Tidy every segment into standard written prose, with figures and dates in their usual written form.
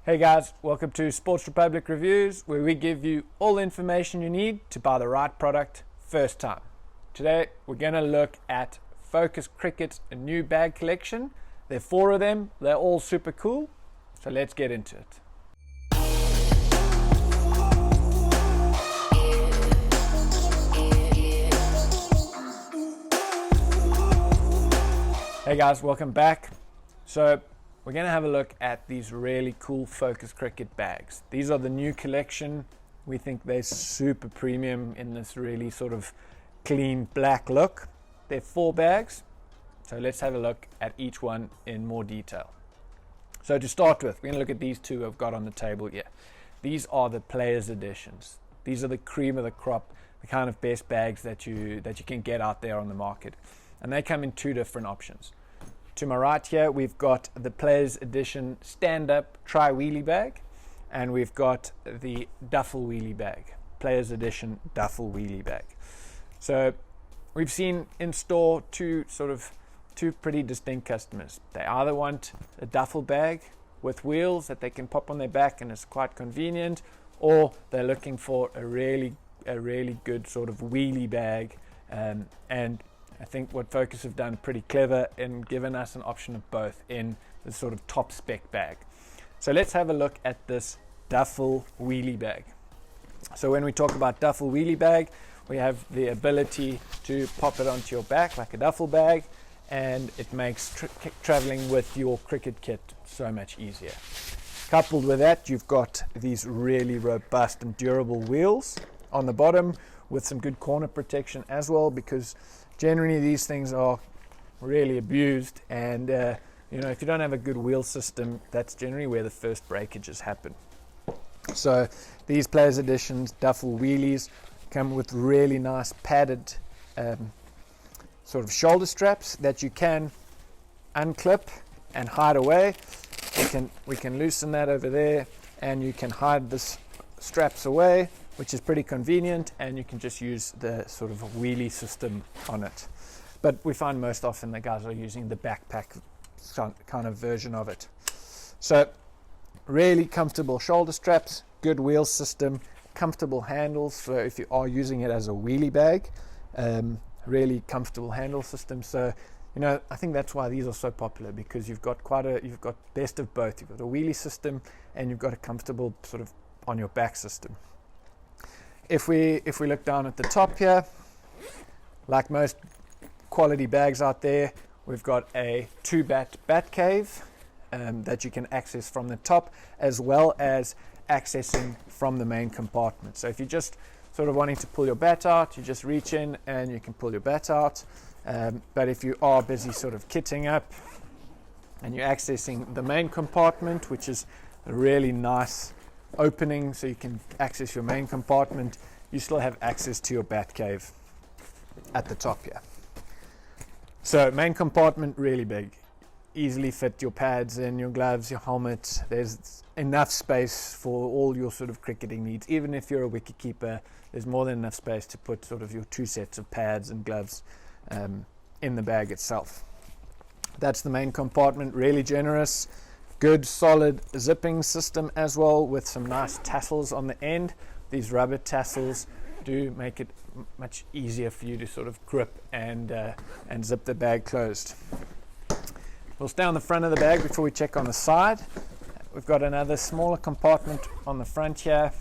Hey guys, welcome to Sports Republic Reviews, where we give you all the information you need to buy the right product first time. Today we're going to look at Focus Cricket's new bag collection. There are 4 of them, they're all super cool, so let's get into it. Hey guys, welcome back. So we're going to have a look at these really cool Focus Cricket bags. These are the new collection. We think they're super premium in this really sort of clean black look. They're 4 bags, so let's have a look at each one in more detail. So to start with, we're going to look at these 2 I've got on the table here. These are the Players Editions. These are the cream of the crop, the kind of best bags that you can get out there on the market. And they come in 2 different options. To my right here, we've got the Players Edition stand-up tri-wheelie bag, and we've got the duffel wheelie bag, Players Edition duffel wheelie bag. So we've seen in store two pretty distinct customers. They either want a duffel bag with wheels that they can pop on their back and it's quite convenient, or they're looking for a really good sort of wheelie bag, and I think what Focus have done pretty clever in giving us an option of both in the sort of top spec bag. So let's have a look at this duffel wheelie bag. So when we talk about duffel wheelie bag, we have the ability to pop it onto your back like a duffel bag, and it makes traveling with your cricket kit so much easier. Coupled with that, you've got these really robust and durable wheels on the bottom with some good corner protection as well, because generally these things are really abused, and if you don't have a good wheel system, that's generally where the first breakages happen. So these Players Editions duffel wheelies come with really nice padded sort of shoulder straps that you can unclip and hide away. We can loosen that over there, and you can hide the straps away, which is pretty convenient, and you can just use the sort of wheelie system on it. But we find most often the guys are using the backpack kind of version of it. So really comfortable shoulder straps, good wheel system, comfortable handles. So if you are using it as a wheelie bag, really comfortable handle system. So I think that's why these are so popular, because you've got best of both. You've got a wheelie system and you've got a comfortable sort of on your back system. If we look down at the top here, like most quality bags out there, we've got a 2-bat cave that you can access from the top, as well as accessing from the main compartment. So if you're just sort of wanting to pull your bat out, you just reach in and you can pull your bat out. But if you are busy sort of kitting up and you're accessing the main compartment, which is a really nice opening so you can access your main compartment, you still have access to your bat cave at the top here. So main compartment, really big, easily fit your pads in, your gloves, your helmet. There's enough space for all your sort of cricketing needs. Even if you're a wicket keeper, there's more than enough space to put sort of your 2 sets of pads and gloves in the bag itself. That's the main compartment, really generous. Good solid zipping system as well, with some nice tassels on the end. These rubber tassels do make it much easier for you to sort of grip and zip the bag closed. We'll stay on the front of the bag before we check on the side. We've got another smaller compartment on the front here.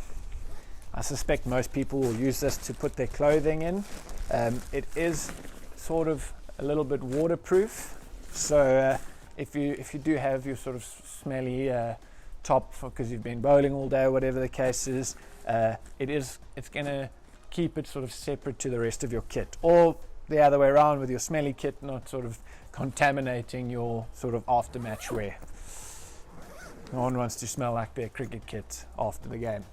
I suspect most people will use this to put their clothing in. It is sort of a little bit waterproof, so if you do have your sort of smelly top because you've been bowling all day, whatever the case is, it's going to keep it sort of separate to the rest of your kit, or the other way around with your smelly kit not sort of contaminating your sort of after match wear. No one wants to smell like their cricket kit after the game.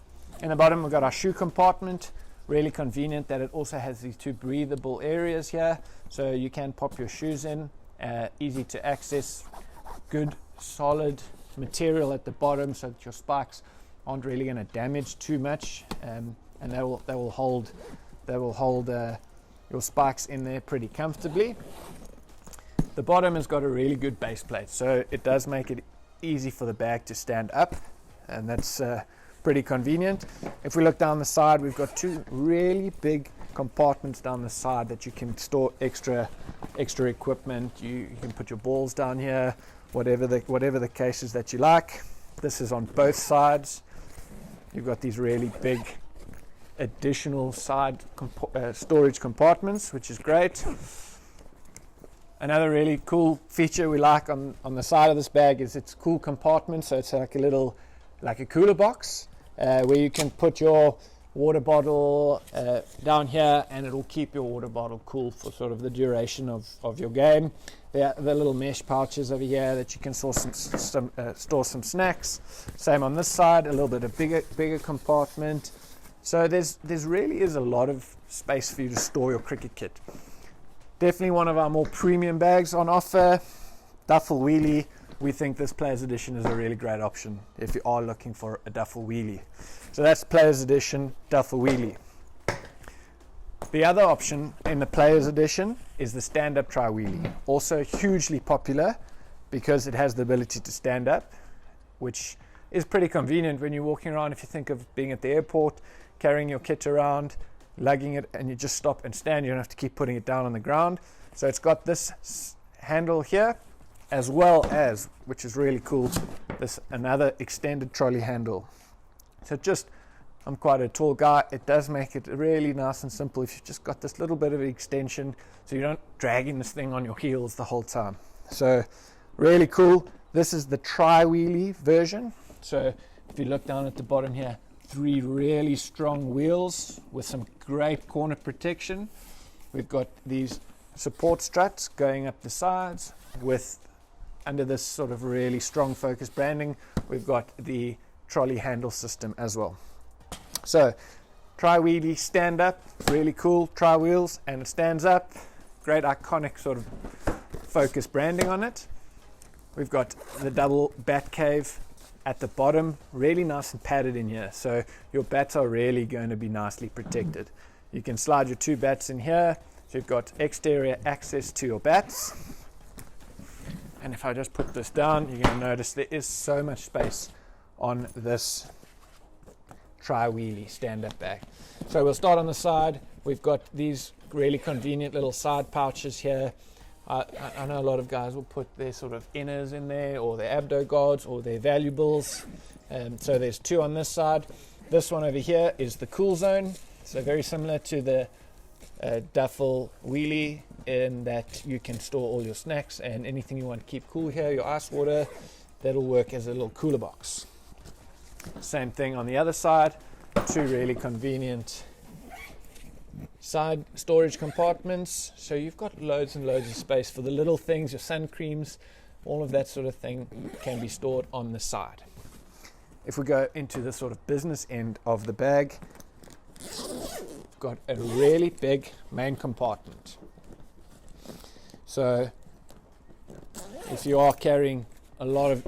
In the bottom we've got our shoe compartment. Really convenient that it also has these 2 breathable areas here, so you can pop your shoes in, easy to access, good solid material at the bottom so that your spikes aren't really going to damage too much, and they will hold your spikes in there pretty comfortably. The bottom has got a really good base plate, so it does make it easy for the bag to stand up. and that's pretty convenient. If we look down the side, we've got two really big compartments down the side that you can store extra equipment. You can put your balls down here, whatever the cases that you like. This is on both sides. You've got these really big additional side storage compartments, which is great. Another really cool feature we like on the side of this bag is its cool compartment. So it's like a cooler box where you can put your water bottle down here, and it'll keep your water bottle cool for sort of the duration of your game. There are the little mesh pouches over here that you can store some snacks. Same on this side, a little bit of bigger compartment. So there's really is a lot of space for you to store your cricket kit. Definitely one of our more premium bags on offer. Duffel wheelie. We think this Players Edition is a really great option if you are looking for a duffel wheelie. So that's Players Edition duffel wheelie. The other option in the Players Edition is the stand-up triwheelie. Also hugely popular because it has the ability to stand up, which is pretty convenient when you're walking around. If you think of being at the airport, carrying your kit around, lugging it, and you just stop and stand, you don't have to keep putting it down on the ground. So it's got this handle here, as well as, which is really cool, this another extended trolley handle. So I'm quite a tall guy, it does make it really nice and simple if you've just got this little bit of extension, so you don't dragging this thing on your heels the whole time. So really cool. This is the tri-wheelie version. So if you look down at the bottom here, 3 really strong wheels with some great corner protection. We've got these support struts going up the sides with, under this sort of really strong focus branding, we've got the trolley handle system as well. So tri-wheelie stand up, really cool, tri-wheels, and it stands up. Great iconic sort of focus branding on it. We've got the double bat cave at the bottom, really nice and padded in here, so your bats are really going to be nicely protected. You can slide your 2 bats in here, so you've got exterior access to your bats. And if I just put this down, you're going to notice there is so much space on this tri-wheelie stand-up bag. So we'll start on the side. We've got these really convenient little side pouches here. I know a lot of guys will put their sort of inners in there, or their abdo guards, or their valuables. So there's 2 on this side. This one over here is the cool zone. So very similar to the duffel wheelie, in that you can store all your snacks and anything you want to keep cool here, your ice water, that'll work as a little cooler box. Same thing on the other side. 2 really convenient side storage compartments, so you've got loads and loads of space for the little things, your sun creams, all of that sort of thing can be stored on the side. If we go into the sort of business end of the bag, we've got a really big main compartment. So if you are carrying a lot of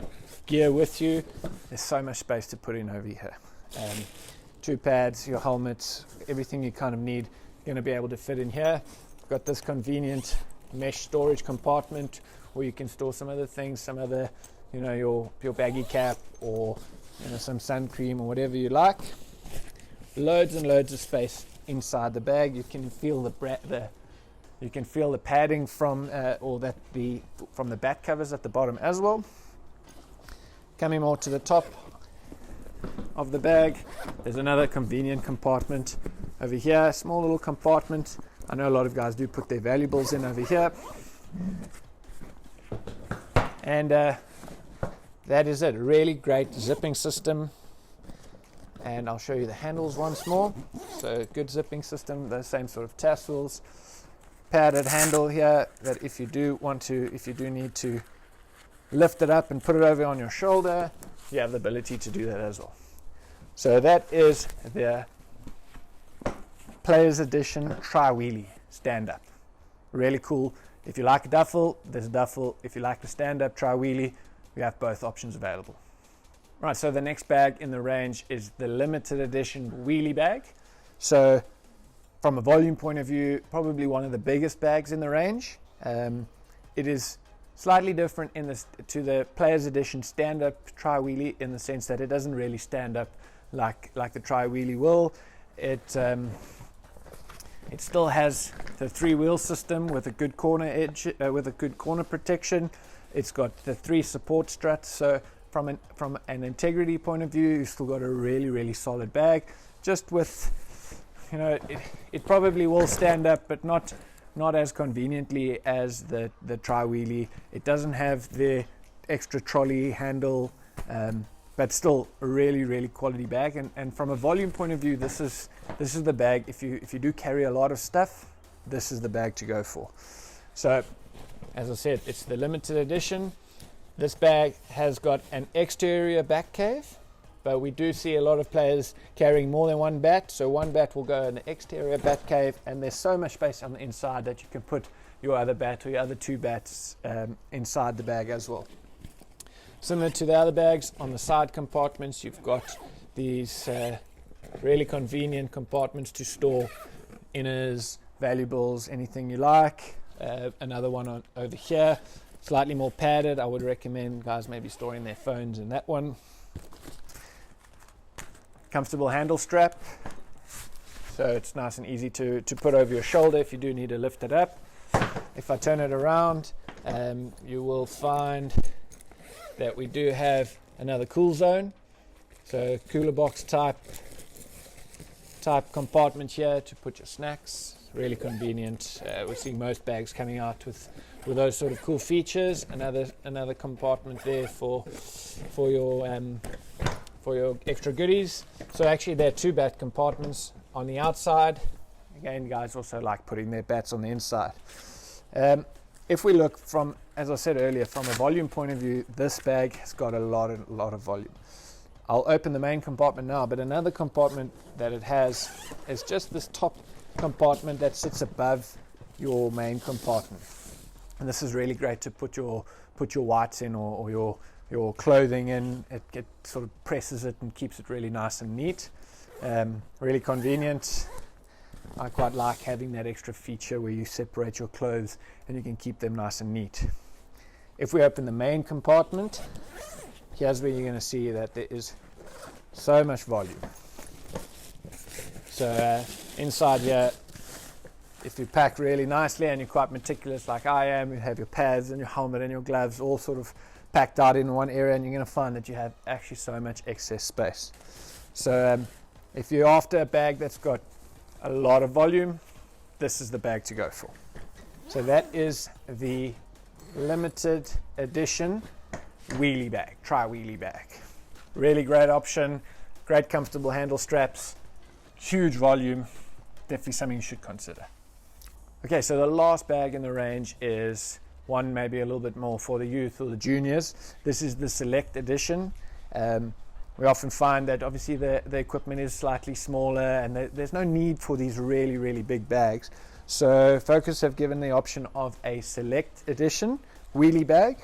gear with you, there's so much space to put in over here. 2 pads, your helmets, everything you kind of need, going to be able to fit in here. We've got this convenient mesh storage compartment where you can store some other things, some other, your baggy cap, or some sun cream, or whatever you like. Loads and loads of space inside the bag. You can feel the padding from the bat covers at the bottom as well. Coming more to the top of the bag, there's another convenient compartment over here, small little compartment. I know a lot of guys do put their valuables in over here, and that is it. Really great zipping system, and I'll show you the handles once more. So good zipping system, the same sort of tassels, padded handle here, that if you do need to lift it up and put it over on your shoulder, you have the ability to do that as well. So that is the Players Edition tri-wheelie stand-up. Really cool. If you like a duffel, there's a duffel. If you like the stand-up tri-wheelie, we have both options available. Right, so the next bag in the range is the limited edition wheelie bag. So from a volume point of view, probably one of the biggest bags in the range. It is Slightly different in this to the Players Edition stand-up tri-wheelie, in the sense that it doesn't really stand up like the tri-wheelie will. It still has the 3-wheel system with a good corner edge, with a good corner protection. It's got the 3 support struts. So from an integrity point of view, you've still got a really solid bag. Just with, it probably will stand up, but not as conveniently as the tri-wheelie. It doesn't have the extra trolley handle, but still a really quality bag. And from a volume point of view, this is the bag. If you do carry a lot of stuff, this is the bag to go for. So as I said, it's the limited edition. This bag has got an exterior back cave, but we do see a lot of players carrying more than one bat. So one bat will go in the exterior bat cave, and there's so much space on the inside that you can put your other bat or your other 2 bats inside the bag as well. Similar to the other bags, on the side compartments, you've got these really convenient compartments to store inners, valuables, anything you like. Another one over here, slightly more padded. I would recommend guys maybe storing their phones in that one. Comfortable handle strap, so it's nice and easy to put over your shoulder if you do need to lift it up. If I turn it around, you will find that we do have another cool zone, so cooler box type compartment here to put your snacks. Really convenient. We're seeing most bags coming out with those sort of cool features. Another compartment there for your extra goodies. So actually there are 2 bat compartments on the outside. Again, guys also like putting their bats on the inside. If we look from, as I said earlier, from a volume point of view, this bag has got a lot of volume. I'll open the main compartment now, but another compartment that it has is just this top compartment that sits above your main compartment. And this is really great to put your whites in, or your clothing in. It sort of presses it and keeps it really nice and neat. Really convenient. I quite like having that extra feature where you separate your clothes and you can keep them nice and neat. If we open the main compartment, here's where you're going to see that there is so much volume. So inside here, if you pack really nicely and you're quite meticulous like I am, you have your pads and your helmet and your gloves all sort of packed out in one area, and you're going to find that you have actually so much excess space. So if you're after a bag that's got a lot of volume, this is the bag to go for. So that is the limited edition wheelie bag, tri-wheelie bag. Really great option, great comfortable handle straps, huge volume, definitely something you should consider. Okay, so the last bag in the range is one maybe a little bit more for the youth or the juniors. This is the Select Edition. We often find that obviously the equipment is slightly smaller, and there's no need for these really big bags. So Focus have given the option of a Select Edition wheelie bag.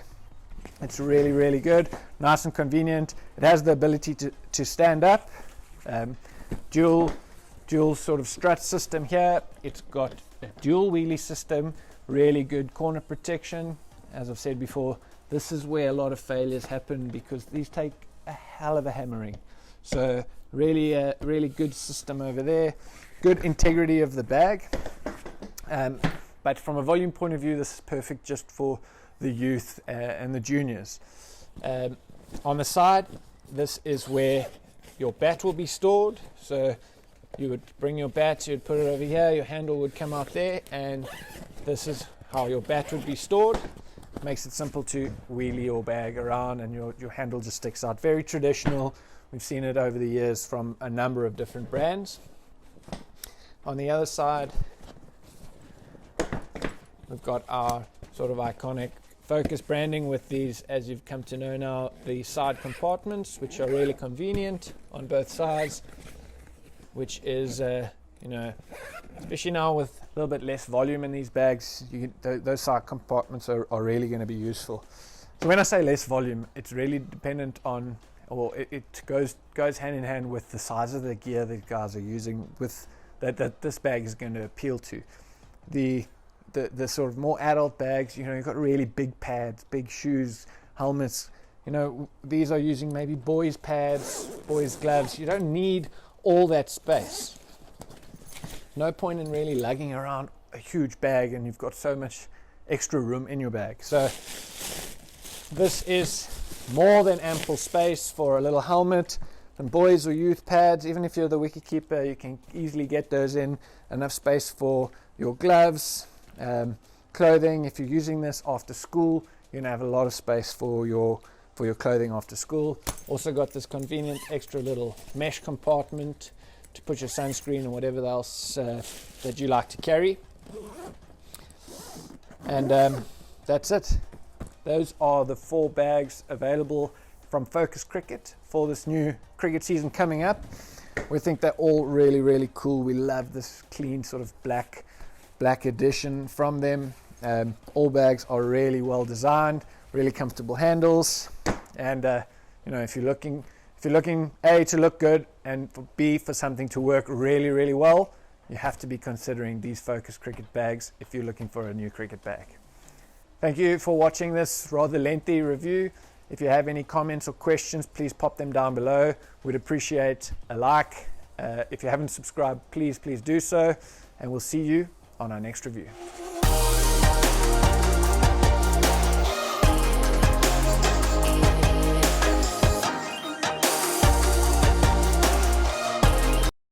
It's really good, nice and convenient. It has the ability to stand up, dual sort of strut system here. It's got a dual wheelie system, really good corner protection. As I've said before, this is where a lot of failures happen because these take a hell of a hammering. So really good system over there, good integrity of the bag. But from a volume point of view, this is perfect just for the youth and the juniors. On the side, this is where your bat will be stored. So you would bring your bat, you'd put it over here, your handle would come out there, and this is how your bat would be stored. Makes it simple to wheelie your bag around, and your handle just sticks out. Very traditional. We've seen it over the years from a number of different brands. On the other side, we've got our sort of iconic Focus branding with these, as you've come to know now, the side compartments, which are really convenient on both sides, which is, especially now with a little bit less volume in these bags, those side compartments are really going to be useful. So when I say less volume, it's really dependent on, or it goes hand in hand with the size of the gear that guys are using, with that this bag is going to appeal to. The the sort of more adult bags, you know, you've got really big pads, big shoes, helmets. You know, these are using maybe boys' pads, boys' gloves. You don't need all that space. No point in really lugging around a huge bag and you've got so much extra room in your bag. So this is more than ample space for a little helmet, some boys or youth pads. Even if you're the wicket keeper, you can easily get those in. Enough space for your gloves, clothing. If you're using this after school, you're gonna have a lot of space for your clothing after school. Also got this convenient extra little mesh compartment to put your sunscreen and whatever else that you like to carry. And that's it. Those are the 4 bags available from Focus Cricket for this new cricket season coming up. We think they're all really, really cool. We love this clean sort of black edition from them. All bags are really well designed, really comfortable handles, and you know, if you're looking A, to look good, and for B, for something to work really, really well, you have to be considering these Focus Cricket bags if you're looking for a new cricket bag. Thank you for watching this rather lengthy review. If you have any comments or questions, please pop them down below. We'd appreciate a like. If you haven't subscribed, please do so, and we'll see you on our next review.